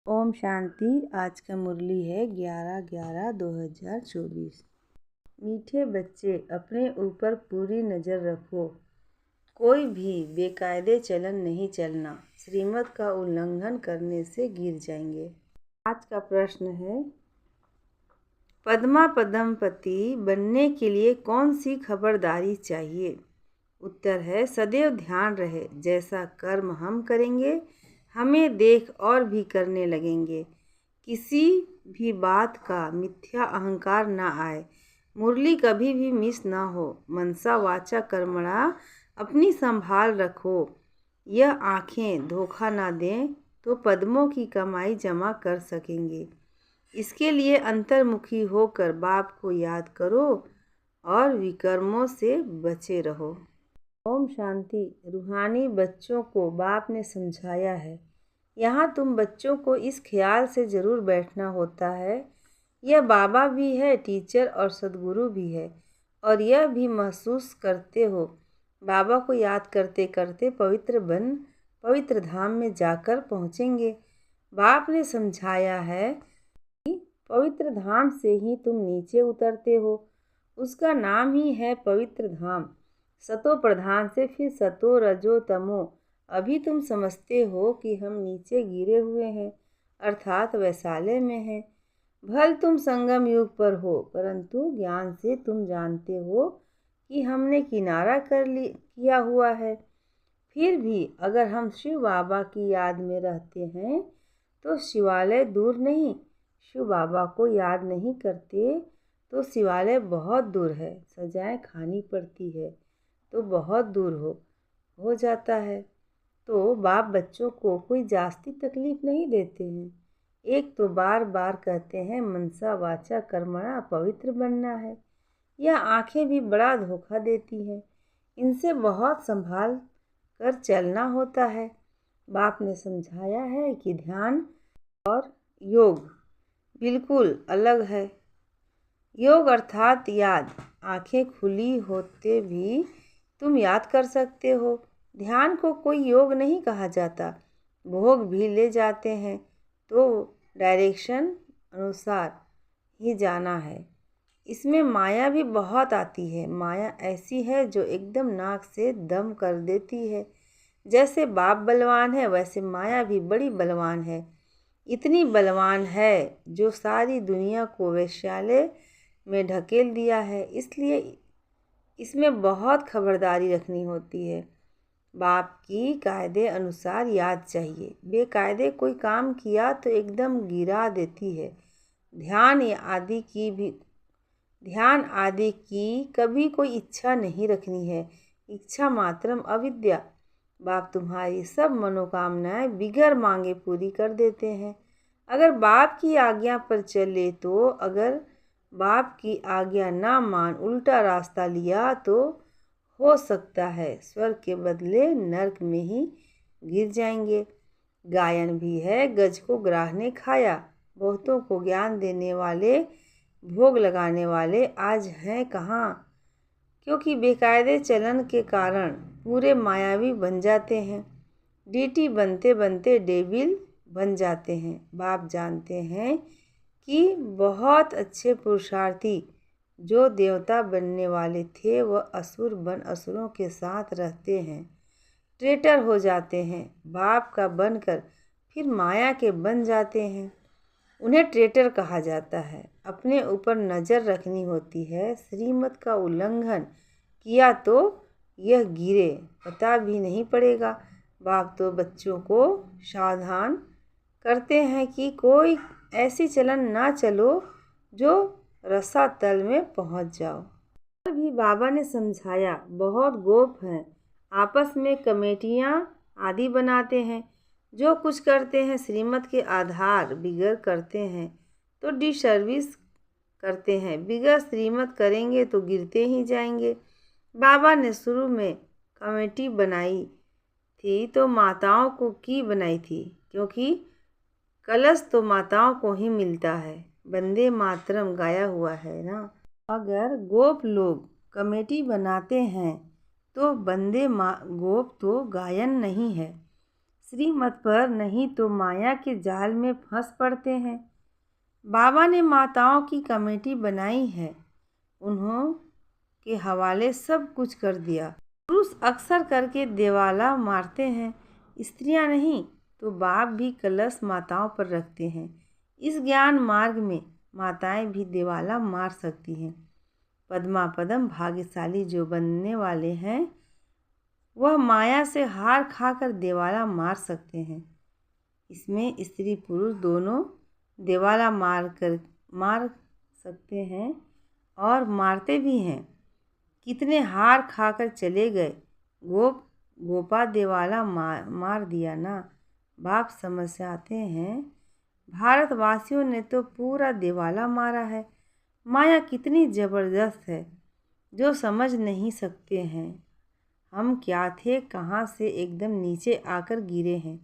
ओम शांति। आज का मुरली है 11/11/2024। मीठे बच्चे, अपने ऊपर पूरी नज़र रखो। कोई भी बेकायदे चलन नहीं चलना, श्रीमत का उल्लंघन करने से गिर जाएंगे। आज का प्रश्न है, पद्मा पद्मपति बनने के लिए कौन सी खबरदारी चाहिए? उत्तर है, सदैव ध्यान रहे जैसा कर्म हम करेंगे हमें देख और भी करने लगेंगे। किसी भी बात का मिथ्या अहंकार ना आए। मुरली कभी भी मिस ना हो। मनसा वाचा कर्मणा अपनी संभाल रखो। यह आँखें धोखा ना दें तो पद्मों की कमाई जमा कर सकेंगे। इसके लिए अंतर्मुखी होकर बाप को याद करो और विकर्मों से बचे रहो। ओम शांति। रूहानी बच्चों को बाप ने समझाया है। यहाँ तुम बच्चों को इस ख्याल से ज़रूर बैठना होता है, यह बाबा भी है, टीचर और सदगुरु भी है, और यह भी महसूस करते हो बाबा को याद करते करते पवित्र धाम में जाकर पहुँचेंगे। बाप ने समझाया है कि पवित्र धाम से ही तुम नीचे उतरते हो। उसका नाम ही है पवित्र धाम। सतो प्रधान से फिर सतो रजो तमो। अभी तुम समझते हो कि हम नीचे गिरे हुए हैं, अर्थात वैशाल्य में हैं। भल तुम संगम युग पर हो, परंतु ज्ञान से तुम जानते हो कि हमने किनारा किया हुआ है। फिर भी अगर हम शिव बाबा की याद में रहते हैं तो शिवालय दूर नहीं। शिव बाबा को याद नहीं करते तो शिवालय बहुत दूर है। सजाएं खानी पड़ती है तो बहुत दूर हो जाता है। तो बाप बच्चों को कोई जास्ती तकलीफ नहीं देते हैं। एक तो बार बार कहते हैं मनसा वाचा कर्मणा पवित्र बनना है। यह आँखें भी बड़ा धोखा देती हैं, इनसे बहुत संभाल कर चलना होता है। बाप ने समझाया है कि ध्यान और योग बिल्कुल अलग है। योग अर्थात याद। आँखें खुली होते भी तुम याद कर सकते हो। ध्यान को कोई योग नहीं कहा जाता। भोग भी ले जाते हैं तो डायरेक्शन अनुसार ही जाना है। इसमें माया भी बहुत आती है। माया ऐसी है जो एकदम नाक से दम कर देती है। जैसे बाप बलवान है वैसे माया भी बड़ी बलवान है। इतनी बलवान है जो सारी दुनिया को वैश्यालय में ढकेल दिया है। इसलिए इसमें बहुत खबरदारी रखनी होती है। बाप की कायदे अनुसार याद चाहिए। बेकायदे कोई काम किया तो एकदम गिरा देती है। ध्यान आदि की कभी कोई इच्छा नहीं रखनी है। इच्छा मात्रम अविद्या। बाप तुम्हारी सब मनोकामनाएं बिगर मांगे पूरी कर देते हैं। अगर बाप की आज्ञा पर चले तो, अगर बाप की आज्ञा ना मान उल्टा रास्ता लिया तो हो सकता है स्वर्ग के बदले नरक में ही गिर जाएंगे। गायन भी है, गज को ग्राह ने खाया। बहुतों को ज्ञान देने वाले, भोग लगाने वाले आज हैं कहाँ? क्योंकि बेकायदे चलन के कारण पूरे मायावी बन जाते हैं। डीटी बनते बनते डेविल बन जाते हैं। बाप जानते हैं कि बहुत अच्छे पुरुषार्थी जो देवता बनने वाले थे वह असुर बन असुरों के साथ रहते हैं, ट्रेटर हो जाते हैं। बाप का बनकर फिर माया के बन जाते हैं। उन्हें ट्रेटर कहा जाता है। अपने ऊपर नज़र रखनी होती है। श्रीमत का उल्लंघन किया तो यह गिरे, पता भी नहीं पड़ेगा। बाप तो बच्चों को सावधान करते हैं कि कोई ऐसी चलन ना चलो जो रसातल में पहुंच जाओ। भी बाबा ने समझाया, बहुत गोप हैं, आपस में कमेटियां आदि बनाते हैं। जो कुछ करते हैं श्रीमत के आधार बिगर करते हैं तो डिसर्विस करते हैं। बिगर श्रीमत करेंगे तो गिरते ही जाएंगे। बाबा ने शुरू में कमेटी बनाई थी तो माताओं को की बनाई थी, क्योंकि कलश तो माताओं को ही मिलता है। वंदे मातरम गाया हुआ है ना। अगर गोप लोग कमेटी बनाते हैं तो गोप तो गायन नहीं है। श्रीमत पर, नहीं तो माया के जाल में फंस पड़ते हैं। बाबा ने माताओं की कमेटी बनाई है, उन्हों के हवाले सब कुछ कर दिया। पुरुष अक्सर करके देवाला मारते हैं, स्त्रियां नहीं, तो बाप भी कलश माताओं पर रखते हैं। इस ज्ञान मार्ग में माताएं भी देवाला मार सकती हैं। पद्मा पदम भाग्यशाली जो बनने वाले हैं, वह माया से हार खाकर देवाला मार सकते हैं। इसमें स्त्री पुरुष दोनों देवाला मार सकते हैं और मारते भी हैं। कितने हार खाकर चले गए। गोपा देवाला मार दिया ना। बाप समझाते हैं, भारतवासियों ने तो पूरा देवाला मारा है। माया कितनी ज़बरदस्त है, जो समझ नहीं सकते हैं। हम क्या थे, कहाँ से एकदम नीचे आकर गिरे हैं।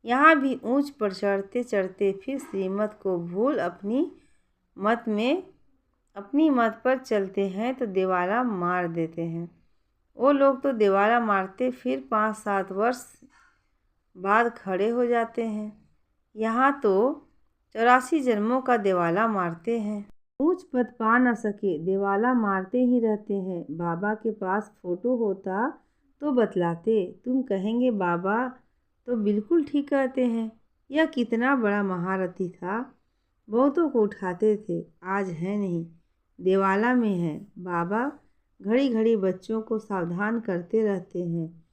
यहाँ भी ऊंच पर चढ़ते चढ़ते फिर श्रीमत को भूल अपनी मत पर चलते हैं तो देवाला मार देते हैं। वो लोग तो देवाला मारते फिर 5-7 वर्ष बाद खड़े हो जाते हैं। यहाँ तो 84 जन्मों का देवाला मारते हैं। ऊंच पद पा न सके, देवाला मारते ही रहते हैं। बाबा के पास फोटो होता तो बतलाते। तुम कहेंगे बाबा तो बिल्कुल ठीक कहते हैं, यह कितना बड़ा महारथी था, बहुतों को उठाते थे। आज है नहीं, देवाला में है। बाबा घड़ी घड़ी बच्चों को सावधान करते रहते हैं।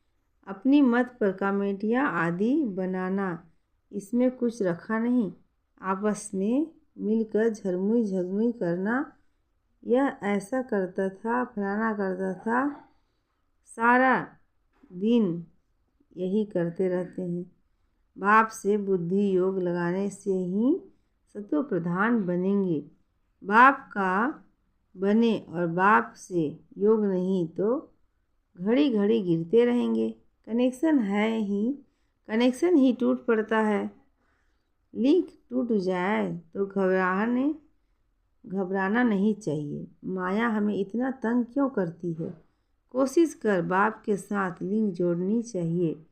अपनी मत पर कमेटियाँ आदि बनाना, इसमें कुछ रखा नहीं। आपस में मिलकर झरमुई झगमुई करना, यह ऐसा करता था, फलाना करता था, सारा दिन यही करते रहते हैं। बाप से बुद्धि योग लगाने से ही सतो प्रधान बनेंगे। बाप का बने और बाप से योग नहीं तो घड़ी घड़ी गिरते रहेंगे। कनेक्शन ही टूट पड़ता है। लिंक टूट जाए तो घबराना नहीं चाहिए। माया हमें इतना तंग क्यों करती है। कोशिश कर बाप के साथ लिंक जोड़नी चाहिए,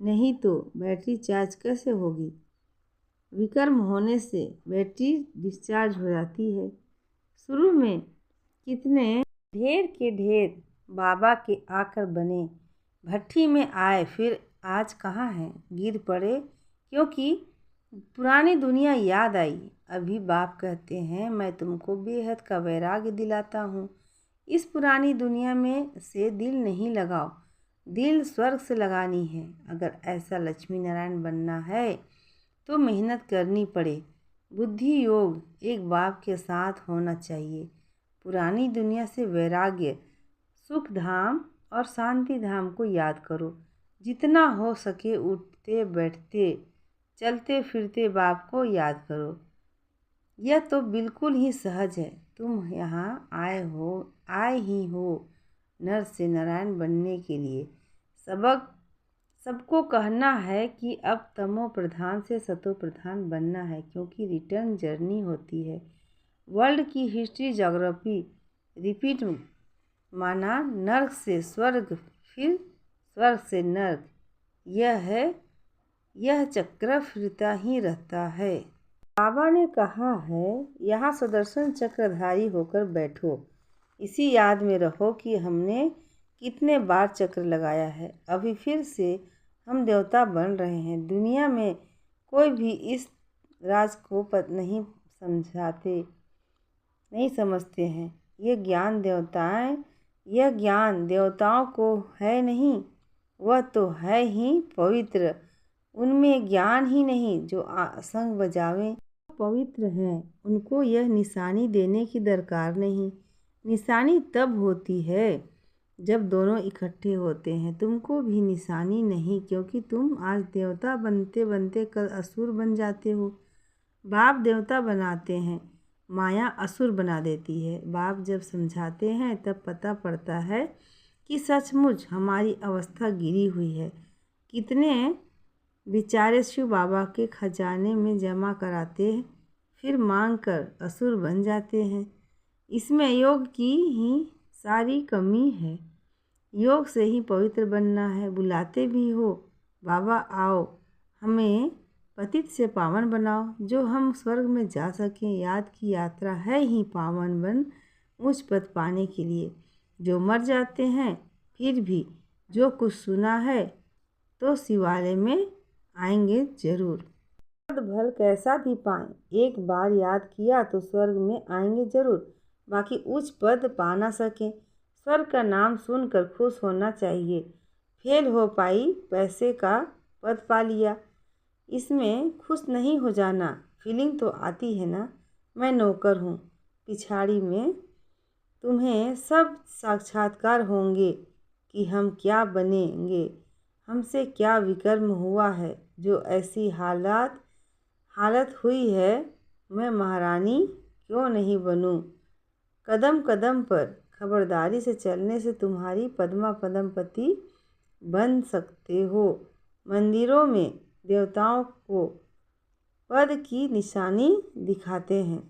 नहीं तो बैटरी चार्ज कैसे होगी। विकर्म होने से बैटरी डिस्चार्ज हो जाती है। शुरू में कितने ढेर के ढेर बाबा के आकर बने, भट्टी में आए, फिर आज कहाँ हैं, गिर पड़े क्योंकि पुरानी दुनिया याद आई। अभी बाप कहते हैं, मैं तुमको बेहद का वैराग्य दिलाता हूँ। इस पुरानी दुनिया में से दिल नहीं लगाओ, दिल स्वर्ग से लगानी है। अगर ऐसा लक्ष्मी नारायण बनना है तो मेहनत करनी पड़े। बुद्धि योग एक बाप के साथ होना चाहिए। पुरानी दुनिया से वैराग्य, सुख धाम और शांति धाम को याद करो। जितना हो सके उठते बैठते चलते फिरते बाप को याद करो। यह तो बिल्कुल ही सहज है। तुम यहाँ आए ही हो नर से नारायण बनने के लिए। सबको कहना है कि अब तमो प्रधान से सतो प्रधान बनना है, क्योंकि रिटर्न जर्नी होती है। वर्ल्ड की हिस्ट्री ज्योग्राफी रिपीट माना नर्क से स्वर्ग, फिर स्वर्ग से नर्क। यह चक्र फिरता ही रहता है। बाबा ने कहा है, यहाँ सुदर्शन चक्रधारी होकर बैठो। इसी याद में रहो कि हमने कितने बार चक्र लगाया है। अभी फिर से हम देवता बन रहे हैं। दुनिया में कोई भी इस राज को नहीं समझते हैं। यह ज्ञान देवताओं को है नहीं, वह तो है ही पवित्र। उनमें ज्ञान ही नहीं। जो संग बजावें पवित्र हैं, उनको यह निशानी देने की दरकार नहीं। निशानी तब होती है जब दोनों इकट्ठे होते हैं। तुमको भी निशानी नहीं, क्योंकि तुम आज देवता बनते बनते कल असुर बन जाते हो। बाप देवता बनाते हैं, माया असुर बना देती है। बाप जब समझाते हैं तब पता पड़ता है कि सचमुच हमारी अवस्था गिरी हुई है। कितने बेचारे शिव बाबा के खजाने में जमा कराते हैं, फिर मांग कर असुर बन जाते हैं। इसमें योग की ही सारी कमी है। योग से ही पवित्र बनना है। बुलाते भी हो, बाबा आओ, हमें पतित से पावन बनाओ, जो हम स्वर्ग में जा सकें। याद की यात्रा है ही पावन बन उच्च पद पाने के लिए। जो मर जाते हैं फिर भी जो कुछ सुना है तो शिवालय में आएंगे जरूर। पद भल कैसा भी पाएं, एक बार याद किया तो स्वर्ग में आएंगे जरूर। बाकी उच्च पद पा ना सकें, स्वर्ग का नाम सुनकर खुश होना चाहिए। फेल हो पाई पैसे का पद पा लिया, इसमें खुश नहीं हो जाना। फीलिंग तो आती है ना, मैं नौकर हूँ, पिछाड़ी में तुम्हें सब साक्षात्कार होंगे कि हम क्या बनेंगे, हमसे क्या विकर्म हुआ है जो ऐसी हालत हुई है। मैं महारानी क्यों नहीं बनूं। कदम कदम पर खबरदारी से चलने से तुम्हारी पद्मा पद्मपति बन सकते हो। मंदिरों में देवताओं को पद की निशानी दिखाते हैं,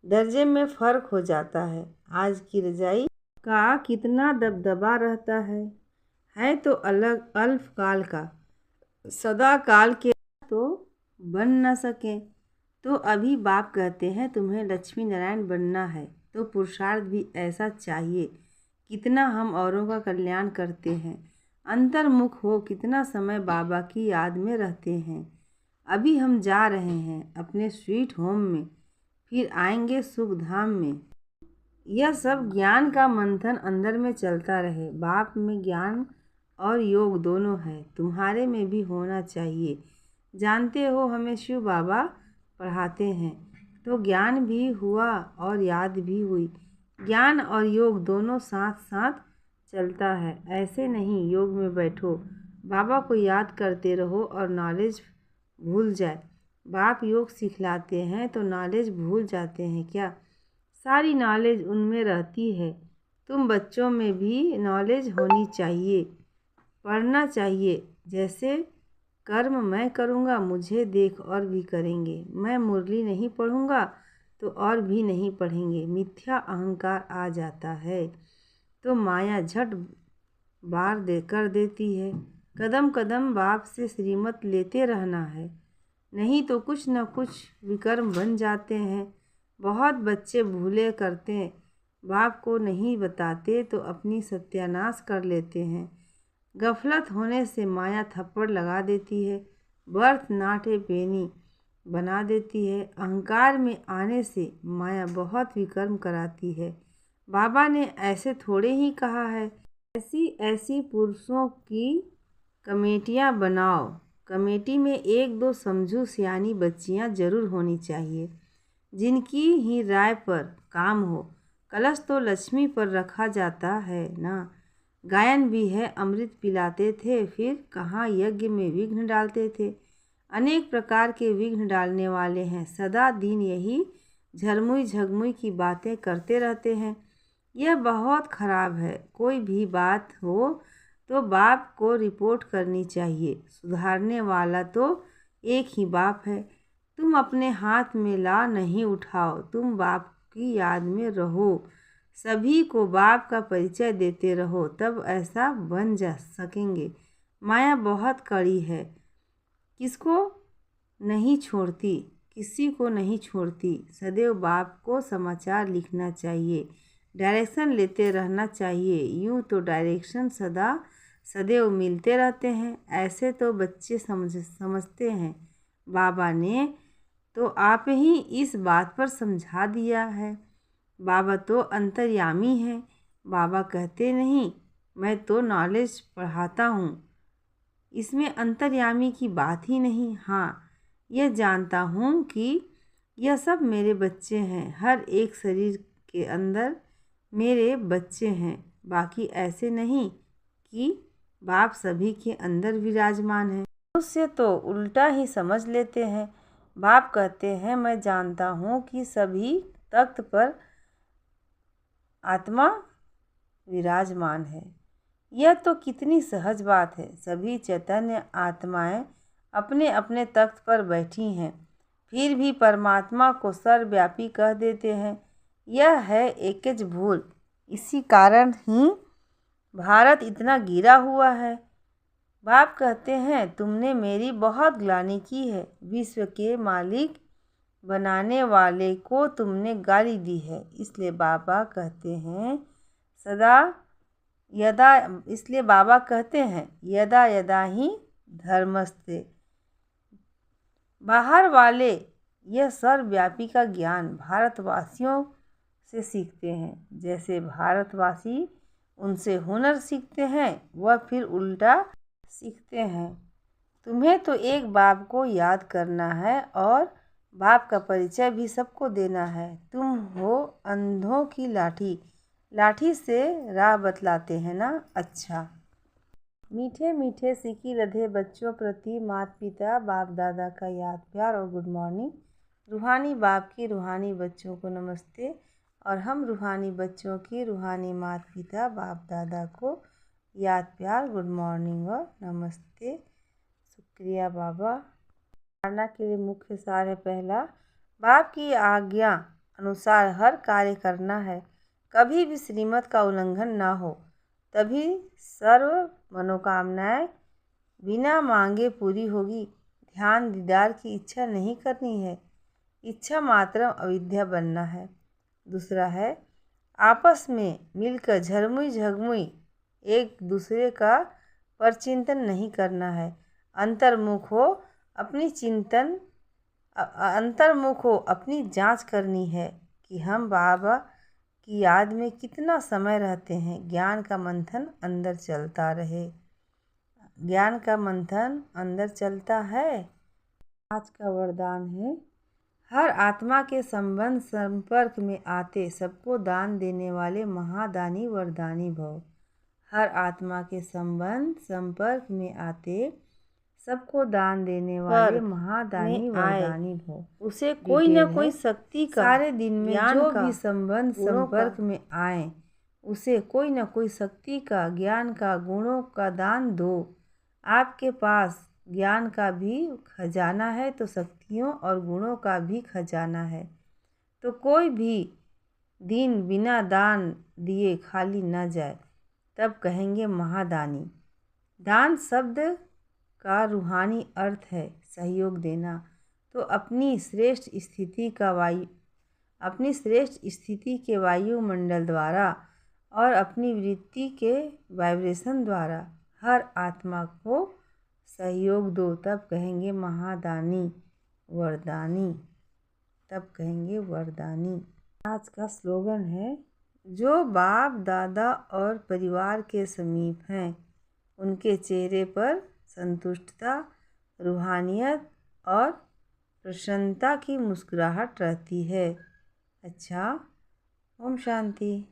दर्जे में फर्क हो जाता है। आज की रजाई का कितना दबदबा रहता है तो अलग अल्फ काल का, सदा काल के तो बन न सके। तो अभी बाप कहते हैं तुम्हें लक्ष्मी नारायण बनना है तो पुरुषार्थ भी ऐसा चाहिए। कितना हम औरों का कल्याण करते हैं, अंतर्मुख हो कितना समय बाबा की याद में रहते हैं। अभी हम जा रहे हैं अपने स्वीट होम में, फिर आएंगे सुख धाम में। यह सब ज्ञान का मंथन अंदर में चलता रहे। बाप में ज्ञान और योग दोनों है, तुम्हारे में भी होना चाहिए। जानते हो हमें शिव बाबा पढ़ाते हैं तो ज्ञान भी हुआ और याद भी हुई। ज्ञान और योग दोनों साथ साथ चलता है, ऐसे नहीं योग में बैठो बाबा को याद करते रहो और नॉलेज भूल जाए। बाप योग सिखलाते हैं तो नॉलेज भूल जाते हैं क्या? सारी नॉलेज उनमें रहती है। तुम बच्चों में भी नॉलेज होनी चाहिए, पढ़ना चाहिए। जैसे कर्म मैं करूँगा मुझे देख और भी करेंगे। मैं मुरली नहीं पढ़ूँगा तो और भी नहीं पढ़ेंगे। मिथ्या अहंकार आ जाता है तो माया झट बार कर देती है। कदम कदम बाप से श्रीमत लेते रहना है, नहीं तो कुछ न कुछ विकर्म बन जाते हैं। बहुत बच्चे भूले करते, बाप को नहीं बताते तो अपनी सत्यानाश कर लेते हैं। गफलत होने से माया थप्पड़ लगा देती है, बर्थ नॉट ए पेनी बना देती है। अहंकार में आने से माया बहुत विकर्म कराती है। बाबा ने ऐसे थोड़े ही कहा है। ऐसी ऐसी पुरुषों की कमेटियाँ बनाओ, कमेटी में एक दो समझू सियानी बच्चियाँ जरूर होनी चाहिए जिनकी ही राय पर काम हो। कलश तो लक्ष्मी पर रखा जाता है ना। गायन भी है, अमृत पिलाते थे फिर कहाँ यज्ञ में विघ्न डालते थे। अनेक प्रकार के विघ्न डालने वाले हैं, सदा दिन यही झरमुई झगमुई की बातें करते रहते हैं। यह बहुत खराब है। कोई भी बात हो तो बाप को रिपोर्ट करनी चाहिए। सुधारने वाला तो एक ही बाप है। तुम अपने हाथ में ला नहीं उठाओ, तुम बाप की याद में रहो, सभी को बाप का परिचय देते रहो, तब ऐसा बन जा सकेंगे। माया बहुत कड़ी है, किसको नहीं छोड़ती, किसी को नहीं छोड़ती। सदैव बाप को समाचार लिखना चाहिए, डायरेक्शन लेते रहना चाहिए। यूँ तो डायरेक्शन सदैव मिलते रहते हैं, ऐसे तो बच्चे समझते हैं। बाबा ने तो आप ही इस बात पर समझा दिया है। बाबा तो अंतर्यामी है। बाबा कहते नहीं मैं तो नॉलेज पढ़ाता हूँ, इसमें अंतर्यामी की बात ही नहीं। हाँ, यह जानता हूँ कि यह सब मेरे बच्चे हैं, हर एक शरीर के अंदर मेरे बच्चे हैं। बाकी ऐसे नहीं कि बाप सभी के अंदर विराजमान है। उससे तो उल्टा ही समझ लेते हैं। बाप कहते हैं मैं जानता हूँ कि सभी तख्त पर आत्मा विराजमान है। यह तो कितनी सहज बात है। सभी चैतन्य आत्माएं अपने अपने तख्त पर बैठी हैं, फिर भी परमात्मा को सर्वव्यापी कह देते हैं। यह है एकच भूल। इसी कारण ही भारत इतना गिरा हुआ है। बाप कहते हैं तुमने मेरी बहुत ग्लानि की है, विश्व के मालिक बनाने वाले को तुमने गाली दी है। इसलिए बाबा कहते हैं यदा यदा ही धर्मस्ते। बाहर वाले यह सर्वव्यापी का ज्ञान भारतवासियों से सीखते हैं, जैसे भारतवासी उनसे हुनर सीखते हैं वह फिर उल्टा सीखते हैं। तुम्हें तो एक बाप को याद करना है और बाप का परिचय भी सबको देना है। तुम हो अंधों की लाठी, लाठी से राह बतलाते हैं ना। अच्छा। मीठे मीठे सीखी लधे बच्चों प्रति माता पिता बाप दादा का याद प्यार और गुड मॉर्निंग। रूहानी बाप की रूहानी बच्चों को नमस्ते और हम रूहानी बच्चों की रूहानी माता पिता बाप दादा को याद प्यार गुड मॉर्निंग और नमस्ते। शुक्रिया बाबा। धारणा के लिए मुख्य सार है। पहला, बाप की आज्ञा अनुसार हर कार्य करना है, कभी भी श्रीमत का उल्लंघन ना हो, तभी सर्व मनोकामनाएं बिना मांगे पूरी होगी। ध्यान दीदार की इच्छा नहीं करनी है, इच्छा मात्र अविद्या बनना है। दूसरा है, आपस में मिलकर झरमुई झगमुई एक दूसरे का परचिंतन नहीं करना है। अंतर्मुख हो अपनी जांच करनी है कि हम बाबा की याद में कितना समय रहते हैं। ज्ञान का मंथन अंदर चलता रहे। ज्ञान का मंथन अंदर चलता है। आज का वरदान है, हर आत्मा के संपर्क में आते सबको दान देने वाले महादानी वरदानी भव। हर आत्मा के संपर्क में आते सबको दान देने वाले महादानी वरदानी भव। उसे कोई न कोई शक्ति का सारे दिन में जो भी संपर्क में आए उसे कोई न कोई शक्ति का ज्ञान का गुणों का दान दो। आपके पास ज्ञान का भी खजाना है तो शक्तियों और गुणों का भी खजाना है। तो कोई भी दिन बिना दान दिए खाली न जाए, तब कहेंगे महादानी। दान शब्द का रूहानी अर्थ है सहयोग देना। तो अपनी श्रेष्ठ स्थिति के वायुमंडल द्वारा और अपनी वृत्ति के वाइब्रेशन द्वारा हर आत्मा को सहयोग दो, तब कहेंगे महादानी वरदानी। आज का स्लोगन है, जो बाप दादा और परिवार के समीप हैं उनके चेहरे पर संतुष्टता, रूहानियत और प्रसन्नता की मुस्कुराहट रहती है। अच्छा, ओम शांति।